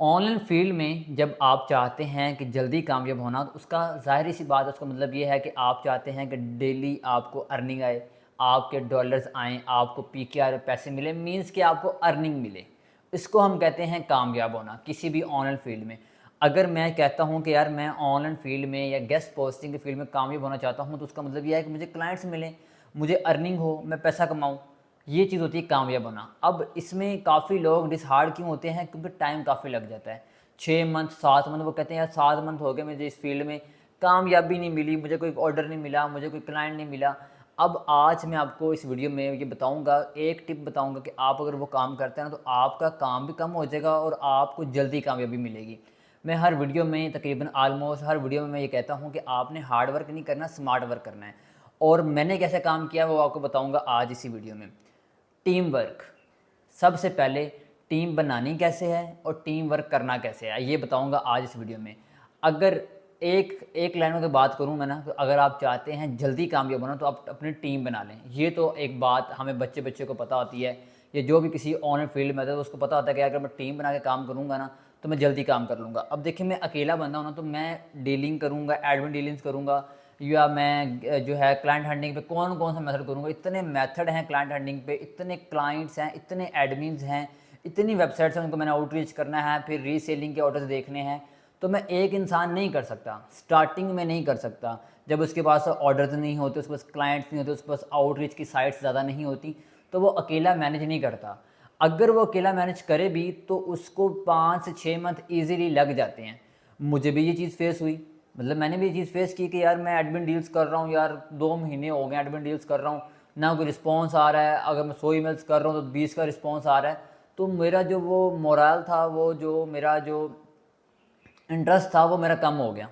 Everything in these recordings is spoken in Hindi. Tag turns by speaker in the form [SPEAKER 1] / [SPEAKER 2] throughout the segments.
[SPEAKER 1] ऑनलाइन फील्ड में जब आप चाहते हैं कि जल्दी कामयाब होना तो उसका ज़ाहिर सी बात है, उसका मतलब ये है कि आप चाहते हैं कि डेली आपको अर्निंग आए, आपके डॉलर्स आएँ, आपको पीकेआर पैसे मिले, मीन्स कि आपको अर्निंग मिले। इसको हम कहते हैं कामयाब होना किसी भी ऑनलाइन फील्ड में। अगर मैं कहता हूँ कि यार मैं ऑनलाइन फील्ड में या गेस्ट पोस्टिंग के फील्ड में कामयाब होना चाहता हूँ, तो उसका मतलब ये है कि मुझे क्लाइंट्स मिलें, मुझे अर्निंग हो, मैं पैसा कमाऊँ। ये चीज़ होती है कामयाब होना। अब इसमें काफ़ी लोग डिसहार्ड क्यों होते हैं, क्योंकि टाइम काफ़ी लग जाता है। 6 मंथ 7 मंथ, वो कहते हैं यार 7 मंथ हो गए मुझे इस फील्ड में, कामयाबी नहीं मिली, मुझे कोई ऑर्डर नहीं मिला, मुझे कोई क्लाइंट नहीं मिला। अब आज मैं आपको इस वीडियो में ये बताऊंगा, एक टिप बताऊंगा कि आप अगर वो काम करते हैं ना, तो आपका काम भी कम हो जाएगा और आपको जल्दी कामयाबी मिलेगी। मैं हर वीडियो में तकरीबन ऑलमोस्ट हर वीडियो में मैं ये कहता हूँ कि आपने हार्ड वर्क नहीं करना, स्मार्ट वर्क करना है। और मैंने कैसे काम किया वो आपको बताऊंगा आज इसी वीडियो में। टीम वर्क, सबसे पहले टीम बनानी कैसे है और टीम वर्क करना कैसे है, ये बताऊंगा आज इस वीडियो में। अगर एक एक लाइन में अगर बात करूं मैं ना, तो अगर आप चाहते हैं जल्दी कामयाब होना तो आप अपनी टीम बना लें। ये तो एक बात हमें बच्चे बच्चे को पता होती है, ये जो भी किसी ऑनलाइन फील्ड में आता है तो उसको पता होता है कि अगर मैं टीम बना के काम करूँगा ना, तो मैं जल्दी काम कर लूँगा। अब देखिए, मैं अकेला बंदा हूँ ना, तो मैं डीलिंग करूँगा, एडमिन डीलिंग्स करूँगा, या मैं जो है क्लाइंट हंडिंग पे कौन कौन सा मेथड करूँगा। इतने मेथड हैं क्लाइंट हंडिंग पे, इतने क्लाइंट्स हैं, इतने एडमिन्स हैं, इतनी वेबसाइट्स हैं, उनको मैंने आउटरीच करना है, फिर रीसेलिंग के ऑर्डर्स देखने हैं। तो मैं एक इंसान नहीं कर सकता, स्टार्टिंग में नहीं कर सकता। जब उसके पास ऑर्डर्स नहीं होते, उसके पास क्लाइंट्स नहीं होते, उसके पास आउटरीच की साइट्स ज़्यादा नहीं होती, तो वो अकेला मैनेज नहीं करता। अगर वो अकेला मैनेज करे भी तो उसको 5 से 6 मंथ ईजीली लग जाते हैं। मुझे भी ये चीज़ फेस हुई, मतलब मैंने भी ये चीज़ फेस की कि यार मैं एडमिन डील्स कर रहा हूँ, यार 2 महीने हो गए एडमिन डील्स कर रहा हूँ, ना कोई रिस्पॉन्स आ रहा है। अगर मैं 100 ईमेल्स कर रहा हूँ तो 20 का रिस्पॉन्स आ रहा है। तो मेरा जो वो मोरल था, वो जो मेरा जो इंटरेस्ट था, वो मेरा कम हो गया।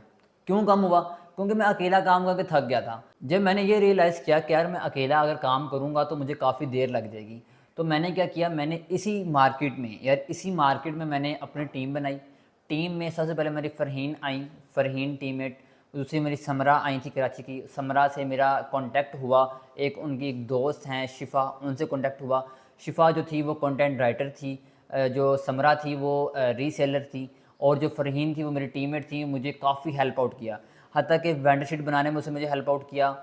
[SPEAKER 1] क्यों कम हुआ? क्योंकि मैं अकेला काम करके थक गया था। जब मैंने ये रियलाइज़ किया कि यार मैं अकेला अगर काम करूँगा तो मुझे काफ़ी देर लग जाएगी, तो मैंने क्या किया, मैंने इसी मार्केट में मैंने अपनी टीम बनाई। टीम में सबसे पहले मेरी फ़रहीन आई, फ़रहीन टीममेट। दूसरी मेरी समरा आई थी कराची की, समरा से मेरा कॉन्टैक्ट हुआ। एक उनकी एक दोस्त हैं शिफ़ा, उनसे कॉन्टैक्ट हुआ। शिफ़ा जो थी वो कंटेंट राइटर थी, जो समरा थी वो रीसेलर थी, और जो फ़रहीन थी वो मेरी टीममेट थी। मुझे काफ़ी हेल्प आउट किया, हत्ता कि वेंडर शीट बनाने में उसने मुझे हेल्प आउट किया।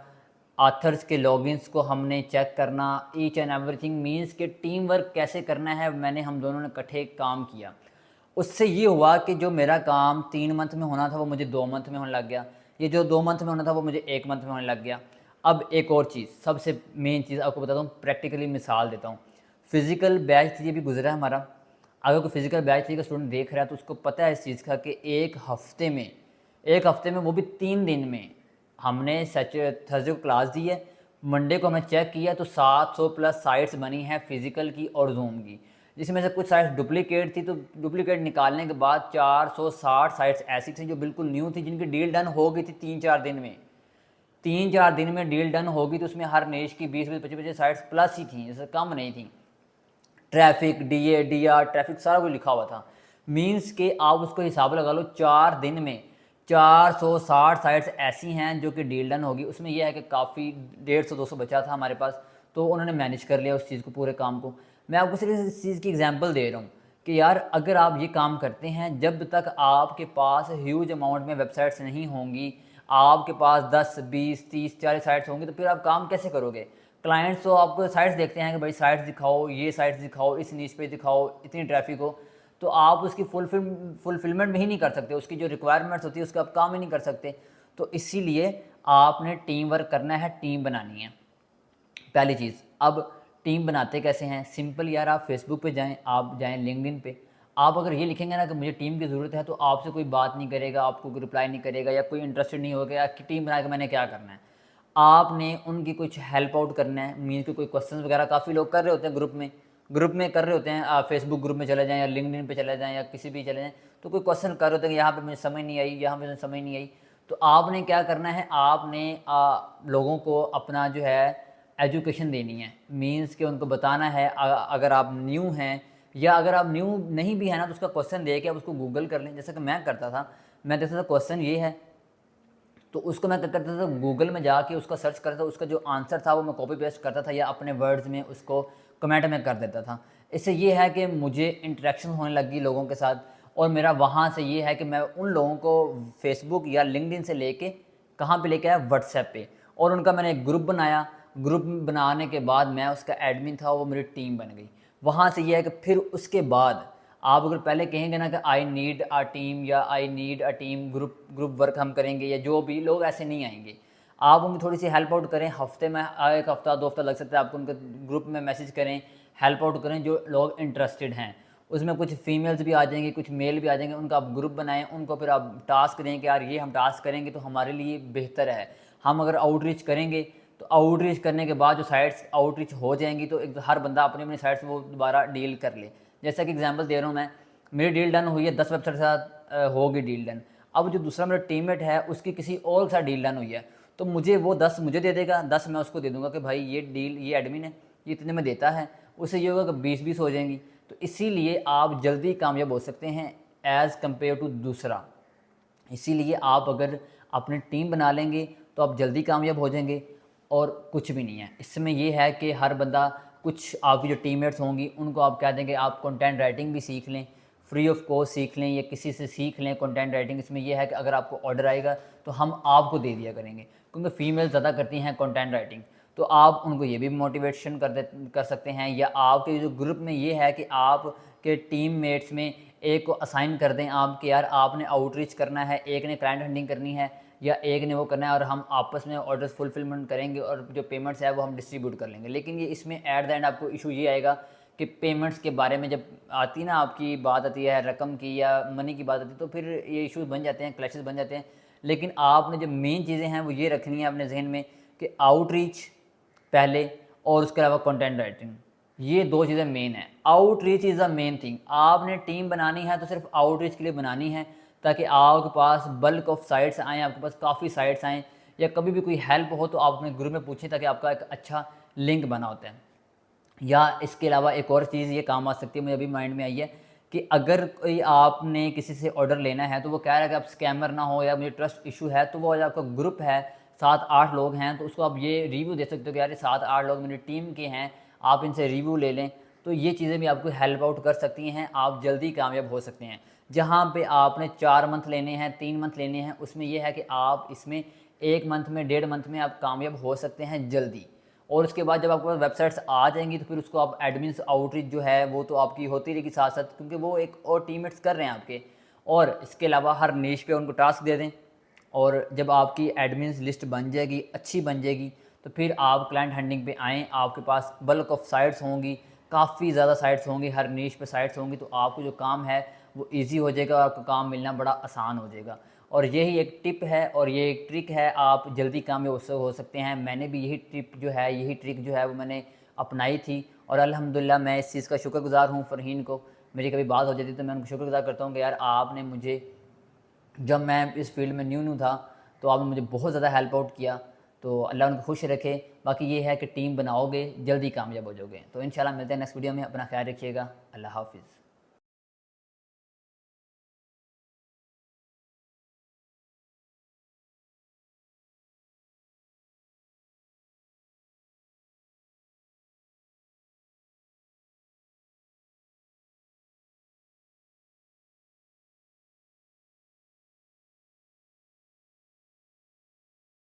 [SPEAKER 1] ऑथर्स के लॉगिन्स को हमने चेक करना, ईच एंड एवरीथिंग, मीन्स के टीम वर्क कैसे करना है, हम दोनों ने इकट्ठे काम किया। उससे ये हुआ कि जो मेरा काम 3 मंथ में होना था वो मुझे 2 मंथ में होने लग गया। ये जो 2 मंथ में होना था वो मुझे 1 मंथ में होने लग गया। अब एक और चीज़, सबसे मेन चीज़ आपको बताता हूँ, प्रैक्टिकली मिसाल देता हूँ। फ़िज़िकल बैच ये भी गुजरा है हमारा। अगर कोई फ़िज़िकल बैच का स्टूडेंट देख रहा है तो उसको पता है इस चीज़ का कि एक हफ़्ते में वो भी 3 दिन में हमने थर्सडे को क्लास दी है, मंडे को हमने चेक किया तो 700 प्लस साइट्स बनी हैं फ़िज़िकल की और जूम की, जिसमें से कुछ साइट्स डुप्लीकेट थी। तो डुप्लीकेट निकालने के बाद 460 साइट्स ऐसी थी जो बिल्कुल न्यू थी, जिनकी डील डन हो गई थी 3-4 दिन में। 3-4 दिन में डील डन होगी, तो उसमें हर नेश की 20-20 25-25 साइट्स प्लस ही थी, इससे कम नहीं थी। ट्रैफिक, डीए, डीआर, ट्रैफिक सारा कुछ लिखा हुआ था। मीन्स के आप उसको हिसाब लगा लो, 4 दिन में 460 साइट्स ऐसी हैं जो कि डील डन होगी। उसमें यह है कि काफ़ी 150-200 बचा था हमारे पास, तो उन्होंने मैनेज कर लिया उस चीज़ को, पूरे काम को। मैं आपको सिर्फ इस चीज़ की एग्जांपल दे रहा हूँ कि यार अगर आप ये काम करते हैं, जब तक आपके पास ह्यूज अमाउंट में वेबसाइट्स नहीं होंगी, आपके पास 10, 20, 30, 40 साइट्स होंगी, तो फिर आप काम कैसे करोगे? क्लाइंट्स तो आपको साइट्स देखते हैं कि भाई साइट्स दिखाओ, ये साइट्स दिखाओ, इस नीच पे दिखाओ, इतनी ट्रैफिक हो, तो आप उसकी फुलफिलमेंट ही नहीं कर सकते, उसकी जो रिक्वायरमेंट्स होती है उसका आप काम ही नहीं कर सकते। तो इसीलिए आपने टीम वर्क करना है, टीम बनानी है, पहली चीज़। अब टीम बनाते कैसे हैं? सिंपल यार, आप फेसबुक पे जाएं, आप जाएं लिंक्डइन पे। आप अगर ये लिखेंगे ना कि मुझे टीम की ज़रूरत है, तो आपसे कोई बात नहीं करेगा, आपको कोई रिप्लाई नहीं करेगा, या कोई इंटरेस्टेड नहीं होगा कि टीम बना के मैंने क्या करना है। आपने उनकी कुछ हेल्प आउट करना है, मीन के कोई क्वेश्चन वगैरह काफ़ी लोग कर रहे होते हैं ग्रुप में कर रहे होते हैं। आप फेसबुक ग्रुप में चले जाएँ या लिंक्डइन पे चले जाएँ या किसी भी चले जाएँ, तो कोई क्वेश्चन कर रहे होते हैं कि यहाँ पे मुझे समझ नहीं आई, यहाँ पे मुझे समझ नहीं आई। तो आपने क्या करना है, आपने लोगों को अपना जो है एजुकेशन देनी है। मीन्स कि उनको बताना है, अगर आप न्यू हैं या अगर आप न्यू नहीं भी है ना, तो उसका क्वेश्चन दे के आप उसको गूगल कर लें। जैसे कि मैं करता था, मैं देखता था क्वेश्चन ये है, तो उसको मैं क्या करता था, गूगल में जाके उसका सर्च करता था, उसका जो आंसर था वो मैं कॉपी पेस्ट करता था या अपने वर्ड्स में उसको कमेंट में कर देता था। इससे ये है कि मुझे इंटरेक्शन होने लगी लोगों के साथ, और मेरा वहाँ से ये है कि मैं उन लोगों को फेसबुक या लिंक्डइन से लेके कहाँ पे लेके आया, व्हाट्सएप पे, और उनका मैंने एक ग्रुप बनाया। ग्रुप बनाने के बाद मैं उसका एडमिन था, वो मेरी टीम बन गई। वहाँ से ये है कि फिर उसके बाद आप अगर पहले कहेंगे ना कि आई नीड अ टीम या I need a team, group work हम करेंगे या जो भी, लोग ऐसे नहीं आएंगे। आप उनकी थोड़ी सी हेल्प आउट करें, हफ्ते में एक हफ्ता 2 हफ्ता लग सकता है आपको, उनके ग्रुप में मैसेज करें, हेल्प आउट करें जो लोग इंटरेस्टेड हैं। उसमें कुछ फीमेल्स भी आ जाएंगे, कुछ मेल भी आ जाएंगे, उनका आप ग्रुप बनाएं, उनको फिर आप टास्क दें कि यार ये हम टास्क करेंगे तो हमारे लिए बेहतर है। हम अगर आउटरीच करेंगे तो आउटरीच करने के बाद जो साइट्स आउटरीच हो जाएंगी तो एक हर बंदा अपनी अपनी साइट से वो दोबारा डील कर ले। जैसा कि एग्जांपल दे रहा हूँ मैं, मेरी डील डन हुई है 10 वेबसाइट के साथ, होगी डील डन। अब जो दूसरा मेरा टीममेट है उसकी किसी और के साथ डील डन हुई है, तो मुझे वो 10 मुझे दे देगा, 10 मैं उसको दे दूंगा कि भाई ये डील, ये एडमिन है, ये इतने में देता है, उससे ये होगा कि 20-20 हो जाएंगी। तो इसीलिए आप जल्दी कामयाब हो सकते हैं एज़ कम्पेयर टू दूसरा। इसीलिए आप अगर अपनी टीम बना लेंगे तो आप जल्दी कामयाब हो जाएंगे, और कुछ भी नहीं है इसमें। ये है कि हर बंदा, कुछ आपकी जो टीममेट्स होंगी उनको आप कह देंगे आप कंटेंट राइटिंग भी सीख लें, फ्री ऑफ कॉस्ट सीख लें या किसी से सीख लें कंटेंट राइटिंग। इसमें यह है कि अगर आपको ऑर्डर आएगा तो हम आपको दे दिया करेंगे, क्योंकि फ़ीमेल ज़्यादा करती हैं कंटेंट राइटिंग। तो आप उनको ये भी मोटिवेशन कर सकते हैं, या आपके जो ग्रुप में ये है कि आपके टीममेट्स में एक को असाइन कर दें आप कि यार आपने आउटरीच करना है, एक ने क्लाइंट हंटिंग करनी है या एक ने वो करना है, और हम आपस में ऑर्डर्स फुलफिलमेंट करेंगे और जो पेमेंट्स है वो हम डिस्ट्रीब्यूट कर लेंगे। लेकिन ये इसमें एट द एंड आपको इशू ये आएगा कि पेमेंट्स के बारे में जब आती ना आपकी बात आती है, रकम की या मनी की बात आती है, तो फिर ये इशूज़ बन जाते हैं, क्लैशेस बन जाते हैं। लेकिन आपने जो मेन चीज़ें हैं वो ये रखनी है अपने जहन में कि आउटरीच पहले और उसके अलावा कंटेंट राइटिंग, ये 2 चीज़ें मेन है। Outreach is the main thing. आपने टीम बनानी है तो सिर्फ आउटरीच के लिए बनानी है, ताकि आपके पास बल्क ऑफ साइट्स आएँ, आपके पास काफ़ी साइट्स आएँ, या कभी भी कोई हेल्प हो तो आप अपने ग्रुप में पूछें ताकि आपका एक अच्छा लिंक बना होता है। या इसके अलावा एक और चीज़ ये काम आ सकती है, मुझे अभी माइंड में आई है कि अगर कोई आपने किसी से ऑर्डर लेना है तो वो कह रहा है कि आप स्कैमर ना हो या मुझे ट्रस्ट इशू है, तो वो जो आपका ग्रुप है 7-8 लोग हैं तो उसको आप ये रिव्यू दे सकते हो कि यार ये 7-8 लोग मेरी टीम के हैं, आप इनसे रिव्यू ले लें। तो ये चीज़ें भी आपको हेल्प आउट कर सकती हैं, आप जल्दी कामयाब हो सकते हैं। जहाँ पे आपने 4 मंथ लेने हैं, 3 मंथ लेने हैं, उसमें यह है कि आप इसमें 1 मंथ में, 1.5 मंथ में आप कामयाब हो सकते हैं जल्दी। और उसके बाद जब आपके पास वेबसाइट्स आ जाएंगी तो फिर उसको आप एडमिन्स आउटरीच जो है वो तो आपकी होती रहेगी साथ साथ, क्योंकि वो एक और टीममेट्स कर रहे हैं आपके। और इसके अलावा हर नीश पे उनको टास्क दे दें, और जब आपकी एडमिन्स लिस्ट बन जाएगी, अच्छी बन जाएगी, तो फिर आप क्लाइंट हंटिंग पे आएँ। आपके पास बल्क ऑफ साइट्स होंगी, काफ़ी ज़्यादा साइट्स होंगी, हर नीश पे साइट्स होंगी, तो आपको जो काम है वो ईजी हो जाएगा और आपका काम मिलना बड़ा आसान हो जाएगा। और यही एक टिप है और ये एक ट्रिक है, आप जल्दी कामयाब उससे हो सकते हैं। मैंने भी यही टिप जो है, यही ट्रिक जो है वो मैंने अपनाई थी, और अल्हम्दुलिल्लाह मैं इस चीज़ का शुक्रगुज़ार हूँ फ़रहीन को। मेरी कभी बात हो जाती तो मैं उनको शुक्रगुज़ार करता हूँ कि यार आपने मुझे, जब मैं इस फील्ड में न्यू न्यू था, तो आपने मुझे बहुत ज़्यादा हेल्प आउट किया। तो अल्लाह उनको खुश रखे। बाकी ये है कि टीम बनाओगे जल्दी कामयाब हो जाओगे। तो इंशाल्लाह मिलते हैं नेक्स्ट वीडियो में। अपना ख्याल रखिएगा। अल्लाह हाफ़िज़।